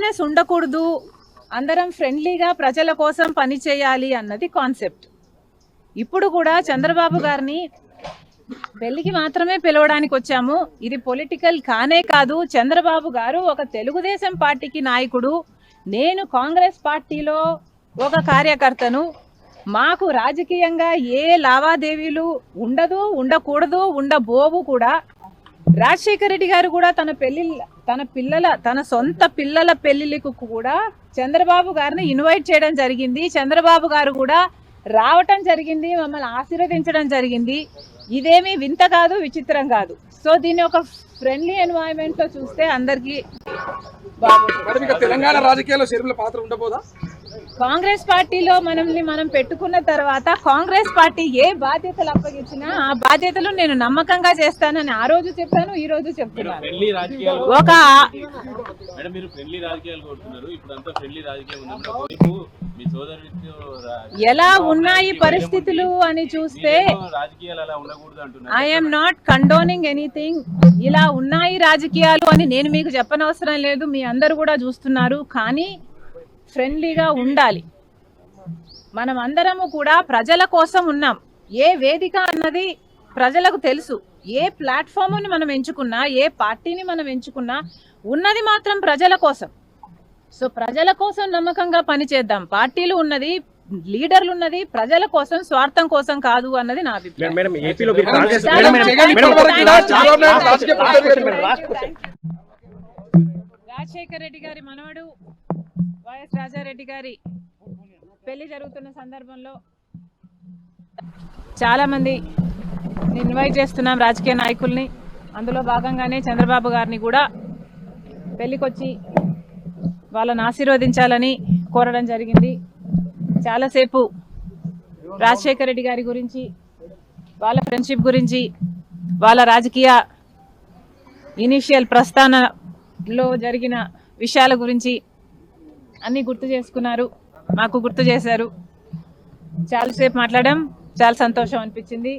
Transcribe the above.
Bitterness ఉండకూడదు, అందరం ఫ్రెండ్లీగా ప్రజల కోసం పని చేయాలి అన్నది కాన్సెప్ట్. ఇప్పుడు కూడా చంద్రబాబు గారిని పెళ్లికి మాత్రమే పిలవడానికి వచ్చాము. ఇది పొలిటికల్ కానే కాదు. చంద్రబాబు గారు ఒక తెలుగుదేశం పార్టీకి నాయకుడు, నేను కాంగ్రెస్ పార్టీలో ఒక కార్యకర్తను. మాకు రాజకీయంగా ఏ లావాదేవీలు ఉండదు, ఉండకూడదు, ఉండబోవు కూడా. రాజశేఖర రెడ్డి గారు కూడా తన సొంత పిల్లల పెళ్లిలకు కూడా చంద్రబాబు గారిని ఇన్వైట్ చేయడం జరిగింది. చంద్రబాబు గారు కూడా రావటం జరిగింది, మమ్మల్ని ఆశీర్వదించడం జరిగింది. ఇదేమీ వింత కాదు, విచిత్రం కాదు. సో దీన్ని ఒక ఫ్రెండ్లీ ఎన్వైరన్మెంట్ లో చూస్తే అందరికీ తెలంగాణ రాజకీయాల్లో షర్మిల పాత్ర ఉండబోదా? కాంగ్రెస్ పార్టీలో మనం పెట్టుకున్న తర్వాత కాంగ్రెస్ పార్టీ ఏ బాధ్యతలు అప్పగించినా ఆ బాధ్యతలు నేను నమ్మకంగా చేస్తానని ఆ రోజు చెప్పాను, ఈ రోజు చెప్తున్నాను. ఎలా ఉన్నాయి పరిస్థితులు అని చూస్తే ఐఎమ్ నాట్ కండోనింగ్ ఎనీథింగ్. ఇలా ఉన్నాయి రాజకీయాలు అని నేను మీకు చెప్పనవసరం లేదు, మీ అందరూ కూడా చూస్తున్నారు. కానీ ఫ్రెండ్లీగా ఉండాలి. మనం అందరము కూడా ప్రజల కోసం ఉన్నాం. ఏ వేదిక అన్నది ప్రజలకు తెలుసు. ఏ ప్లాట్ఫామ్ని మనం ఎంచుకున్నా, ఏ పార్టీని మనం ఎంచుకున్నా ఉన్నది మాత్రం ప్రజల కోసం. సో ప్రజల కోసం నమ్మకంగా పనిచేద్దాం. పార్టీలు ఉన్నది, లీడర్లు ఉన్నది ప్రజల కోసం, స్వార్థం కోసం కాదు అన్నది నా అభిప్రాయం. రాజశేఖర రెడ్డి గారి మనవడు వైఎస్ రాజారెడ్డి గారి పెళ్లి జరుగుతున్న సందర్భంలో చాలా మంది ఇన్వైట్ చేస్తున్నాం రాజకీయ నాయకుల్ని. అందులో భాగంగానే చంద్రబాబు గారిని కూడా పెళ్లికొచ్చి వాళ్ళని ఆశీర్వదించాలని కోరడం జరిగింది. చాలాసేపు రాజశేఖర రెడ్డి గారి గురించి, వాళ్ళ ఫ్రెండ్షిప్ గురించి, వాళ్ళ రాజకీయ ఇనిషియల్ ప్రస్థానంలో జరిగిన విషయాల గురించి అన్నీ గుర్తు చేసుకున్నారు, మాకు గుర్తు చేశారు. చాలాసేపు మాట్లాడడం చాలా సంతోషం అనిపించింది.